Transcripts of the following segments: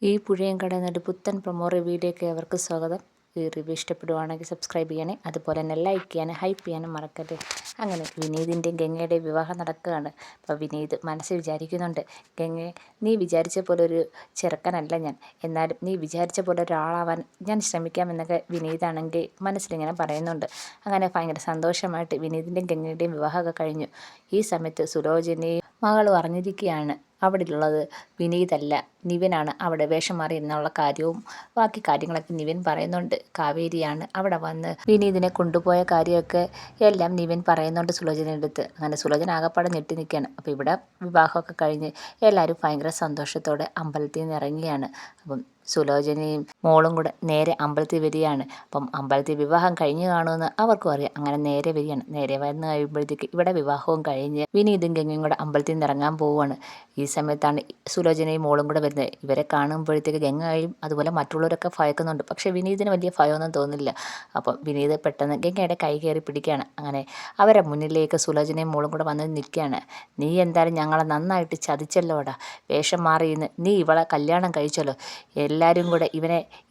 ഈ പുഴയും കടന്നിട്ട് പുത്തൻ പ്രൊമോ റിവ്യൂയിലേക്ക് അവർക്ക് സ്വാഗതം. ഈ റിവ്യൂ ഇഷ്ടപ്പെടുവാണെങ്കിൽ സബ്സ്ക്രൈബ് ചെയ്യണേ, അതുപോലെ തന്നെ ലൈക്ക് ചെയ്യാനും ഹൈപ്പ് ചെയ്യാനും മറക്കരുത്. അങ്ങനെ വിനീതിൻ്റെയും ഗംഗയുടെയും വിവാഹം നടക്കുകയാണ്. അപ്പോൾ വിനീത് മനസ്സിൽ വിചാരിക്കുന്നുണ്ട്, ഗംഗയെ, നീ വിചാരിച്ച പോലെ ഒരു ചെറുക്കനല്ല ഞാൻ, എന്നാലും നീ വിചാരിച്ച പോലെ ഒരാളാവാൻ ഞാൻ ശ്രമിക്കാമെന്നൊക്കെ വിനീതാണെങ്കിൽ മനസ്സിലിങ്ങനെ പറയുന്നുണ്ട്. അങ്ങനെ ഭയങ്കര സന്തോഷമായിട്ട് വിനീതിൻ്റെയും ഗംഗയുടെയും വിവാഹമൊക്കെ കഴിഞ്ഞു. ഈ സമയത്ത് സുലോചനയും മകളും അറിഞ്ഞിരിക്കുകയാണ് അവിടെയുള്ളത് വിനീതല്ല, നിവിനാണ് അവിടെ വേഷം മാറി എന്നുള്ള കാര്യവും ബാക്കി കാര്യങ്ങളൊക്കെ നിവിൻ പറയുന്നുണ്ട്. കാവേരിയാണ് അവിടെ വന്ന് വിനീതിനെ കൊണ്ടുപോയ കാര്യമൊക്കെ എല്ലാം നിവിൻ പറയുന്നുണ്ട് സുലോചനയുടെ അടുത്ത്. അങ്ങനെ സുലോചന ആകപ്പാടെ ഞെട്ടി നിൽക്കുകയാണ്. അപ്പോൾ ഇവിടെ വിവാഹമൊക്കെ കഴിഞ്ഞ് എല്ലാവരും ഭയങ്കര സന്തോഷത്തോടെ അമ്പലത്തിൽ നിന്ന് ഇറങ്ങിയാണ്. അപ്പം സുലോചനയും മോളും കൂടെ നേരെ അമ്പലത്തിൽ വരികയാണ്. അപ്പം അമ്പലത്തിൽ വിവാഹം കഴിഞ്ഞ് കാണുമെന്ന് അവർക്കും അറിയാം. അങ്ങനെ നേരെ വരികയാണ്. നേരെ വന്ന് കഴിയുമ്പോഴത്തേക്ക് ഇവിടെ വിവാഹവും കഴിഞ്ഞ് വിനീതും ഗംഗയും കൂടെ അമ്പലത്തിൽ നിന്ന് ഇറങ്ങാൻ പോവുകയാണ്. ഈ സമയത്താണ് സുലോചനയും മോളും കൂടെ വരുന്നത്. ഇവരെ കാണുമ്പോഴത്തേക്ക് ഗംഗയും അതുപോലെ മറ്റുള്ളവരൊക്കെ ഭയക്കുന്നുണ്ട്. പക്ഷേ വിനീതിന് വലിയ ഭയമൊന്നും തോന്നില്ല. അപ്പം വിനീത് പെട്ടെന്ന് ഗംഗയുടെ കൈ കയറി പിടിക്കുകയാണ്. അങ്ങനെ അവരെ മുന്നിലേക്ക് സുലോചനയും മോളും കൂടെ വന്ന് നിൽക്കുകയാണ്. നീ എന്തായാലും ഞങ്ങളെ നന്നായിട്ട് ചതിച്ചല്ലോടാ, വേഷം മാറിയിന്ന് നീ ഇവളെ കല്യാണം കഴിച്ചല്ലോ, എല്ലാവരും കൂടെ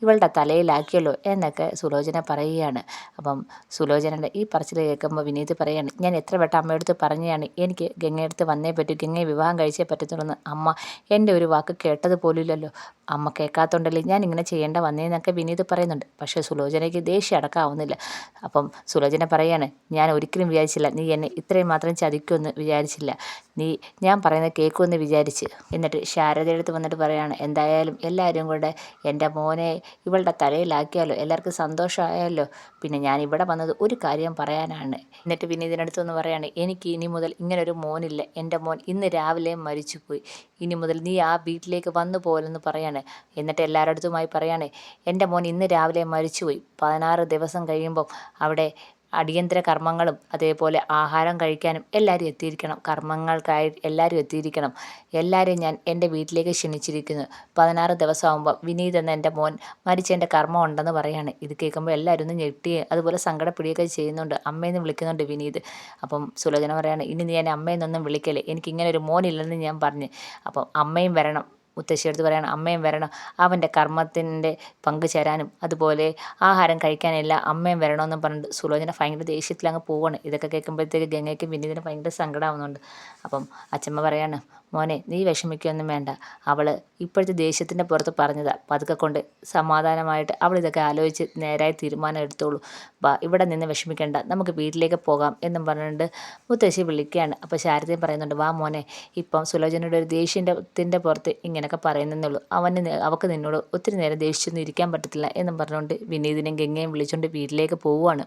ഇവളുടെ തലയിലാക്കിയല്ലോ എന്നൊക്കെ സുലോചന പറയുകയാണ്. അപ്പം സുലോചനയുടെ ഈ പറച്ചിൽ കേൾക്കുമ്പോൾ വിനീത് പറയുകയാണ്, ഞാൻ എത്ര വട്ടം അമ്മയടുത്ത് പറഞ്ഞതാണ് എനിക്ക് ഗംഗയടുത്ത് വന്നേ പറ്റൂ, ഗംഗയെ വിവാഹം കഴിച്ചേ പറ്റത്തുള്ളൂ. അമ്മ എൻ്റെ ഒരു വാക്ക് കേട്ടത് പോലുമില്ലല്ലോ, അമ്മ കേൾക്കാത്തോണ്ടല്ലേ ഞാൻ ഇങ്ങനെ ചെയ്യേണ്ട വന്നേന്നൊക്കെ വിനീത് പറയുന്നുണ്ട്. പക്ഷേ സുലോചനയ്ക്ക് ദേഷ്യം അടക്കാവുന്നില്ല. അപ്പം സുലോചന പറയാണ്, ഞാൻ ഒരിക്കലും വിചാരിച്ചില്ല നീ എന്നെ ഇത്രയും മാത്രം ചതിക്കുമെന്ന് വിചാരിച്ചില്ല, ഞാൻ പറയുന്നത് കേൾക്കുമെന്ന് വിചാരിച്ച്. എന്നിട്ട് ശാരദയുടെ അടുത്ത് വന്നിട്ട് പറയാണ്, എന്തായാലും എല്ലാവരും കൂടെ എൻ്റെ മോനെ ഇവളുടെ തലയിലാക്കിയാലോ, എല്ലാവർക്കും സന്തോഷമായല്ലോ, പിന്നെ ഞാൻ ഇവിടെ വന്നത് ഒരു കാര്യം പറയാനാണ്. എന്നിട്ട് വിനീതിനടുത്ത് ഒന്ന് പറയാണ്, എനിക്ക് ഇനി മുതൽ ഇങ്ങനൊരു മോനില്ല, എൻ്റെ മോൻ ഇന്ന് രാവിലെ മരിച്ചുപോയി, ഇനി മുതൽ നീ ആ വീട്ടിലേക്ക് വന്നു പോലെന്ന് പറയാണ്. എന്നിട്ട് എല്ലാവരുടെ അടുത്തുമായി പറയാണ്, എൻ്റെ മോൻ ഇന്ന് രാവിലെ മരിച്ചുപോയി, 16 ദിവസം കഴിയുമ്പം അവിടെ അടിയന്തര കർമ്മങ്ങളും അതേപോലെ ആഹാരം കഴിക്കാനും എല്ലാവരും എത്തിയിരിക്കണം, കർമ്മങ്ങൾക്കായി എല്ലാവരും എത്തിയിരിക്കണം, എല്ലാവരെയും ഞാൻ എൻ്റെ വീട്ടിലേക്ക് ക്ഷണിച്ചിരിക്കുന്നു. 16 ദിവസമാകുമ്പോൾ വിനീത് എന്ന എൻ്റെ മോൻ മരിച്ചതിൻ്റെ കർമ്മം ഉണ്ടെന്ന് പറയാണ്. ഇത് കേൾക്കുമ്പോൾ എല്ലാവരും ഒന്ന് ഞെട്ടുകയും അതുപോലെ സങ്കടപ്പെടുകയൊക്കെ ചെയ്യുന്നുണ്ട്. അമ്മയെന്ന് വിളിക്കുന്നുണ്ട് വിനീത്. അപ്പം സുലോചന പറയാണ്, ഇനി നീ എന്നെ അമ്മയെന്നൊന്നും വിളിക്കല്ലേ, എനിക്കിങ്ങനെ ഒരു മോനില്ലെന്ന് ഞാൻ പറഞ്ഞ്. അപ്പം അമ്മയും വരണം, മുത്തശ്ശിയെടുത്ത് പറയണം, അമ്മയും വരണം, അവൻ്റെ കർമ്മത്തിൻ്റെ പങ്കുചേരാനും അതുപോലെ ആഹാരം കഴിക്കാനെല്ലാം അമ്മയും വരണമെന്നും പറഞ്ഞിട്ട് സുലോചന ഭയങ്കര ദേഷ്യത്തിലങ്ങ് പോവാണ്. ഇതൊക്കെ കേൾക്കുമ്പോഴത്തേക്ക് ഗംഗയ്ക്ക് വിനീതിന് ഭയങ്കര സങ്കടമാവുന്നുണ്ട്. അപ്പം അച്ഛമ്മ പറയാണ്, മോനെ നീ വിഷമിക്കുകയൊന്നും വേണ്ട, അവൾ ഇപ്പോഴത്തെ ദേഷ്യത്തിൻ്റെ പുറത്ത് പറഞ്ഞതാണ്, പതുക്കെ കൊണ്ട് സമാധാനമായിട്ട് അവൾ ഇതൊക്കെ ആലോചിച്ച് നേരായ തീരുമാനം എടുത്തോളൂ, വാ ഇവിടെ നിന്ന് വിഷമിക്കേണ്ട, നമുക്ക് വീട്ടിലേക്ക് പോകാം എന്നും പറഞ്ഞുകൊണ്ട് മുത്തശ്ശി വിളിക്കുകയാണ്. അപ്പോൾ ശാരദയും പറയുന്നുണ്ട്, വാ മോനെ, ഇപ്പം സുലോചനയുടെ ഒരു ദേഷ്യത്തിൻ്റെ പുറത്ത് ഇങ്ങനെയൊക്കെ പറയുന്നതെന്നുള്ളൂ, അവൾക്ക് നിന്നോട് ഒത്തിരി നേരം ദേഷിച്ചൊന്നും ഇരിക്കാൻ പറ്റത്തില്ല എന്നും പറഞ്ഞുകൊണ്ട് വിനീതിനെയും ഗംഗയും വിളിച്ചുകൊണ്ട് വീട്ടിലേക്ക് പോവുകയാണ്.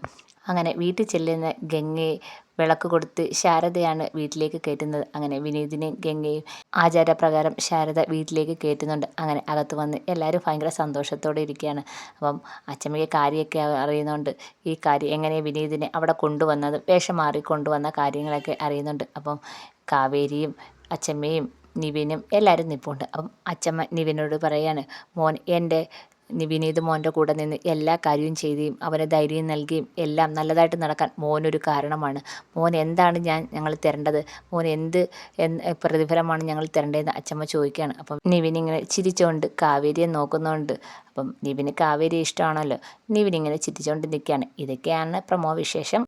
അങ്ങനെ വീട്ടിൽ ചെല്ലുന്ന ഗംഗയെ വിളക്ക് കൊടുത്ത് ശാരദയാണ് വീട്ടിലേക്ക് കയറ്റുന്നത്. അങ്ങനെ വിനീതിനെയും ഗംഗയും ആചാരപ്രകാരം ശാരദ വീട്ടിലേക്ക് കയറ്റുന്നുണ്ട്. അങ്ങനെ അകത്ത് വന്ന് എല്ലാവരും ഭയങ്കര സന്തോഷത്തോടെ ഇരിക്കുകയാണ്. അപ്പം അച്ചമ്മയ്ക്ക് കാര്യമൊക്കെ അറിയുന്നുണ്ട്, ഈ കാര്യം എങ്ങനെ വിനീതിനെ അവിടെ കൊണ്ടുവന്നത്, വേഷം മാറി കൊണ്ടുവന്ന കാര്യങ്ങളൊക്കെ അറിയുന്നുണ്ട്. അപ്പം കാവേരിയും അച്ചമ്മയും നിവിനും എല്ലാവരും നിൽപ്പുണ്ട്. അപ്പം അച്ചമ്മ നിവിനോട് പറയാണ്, മോൻ വിനീത് മോൻ്റെ കൂടെ നിന്ന് എല്ലാ കാര്യവും ചെയ്യുകയും അവന് ധൈര്യം നൽകുകയും എല്ലാം നല്ലതായിട്ട് നടക്കാൻ മോനൊരു കാരണമാണ്, മോൻ എന്താണ് ഞങ്ങൾ തരേണ്ടത്, മോൻ എന്ത് പ്രതിഫലമാണ് ഞങ്ങൾ തരേണ്ടതെന്ന് അച്ചമ്മ ചോദിക്കുകയാണ്. അപ്പം നിവിൻ ഇങ്ങനെ ചിരിച്ചുകൊണ്ട് കാവേരിയെ നോക്കുന്നുണ്ട്. അപ്പം നിവിന് കാവേരി ഇഷ്ടമാണല്ലോ, നിവിൻ ഇങ്ങനെ ചിരിച്ചുകൊണ്ട് നിൽക്കുകയാണ്. ഇതൊക്കെയാണ് പ്രമോ വിശേഷം.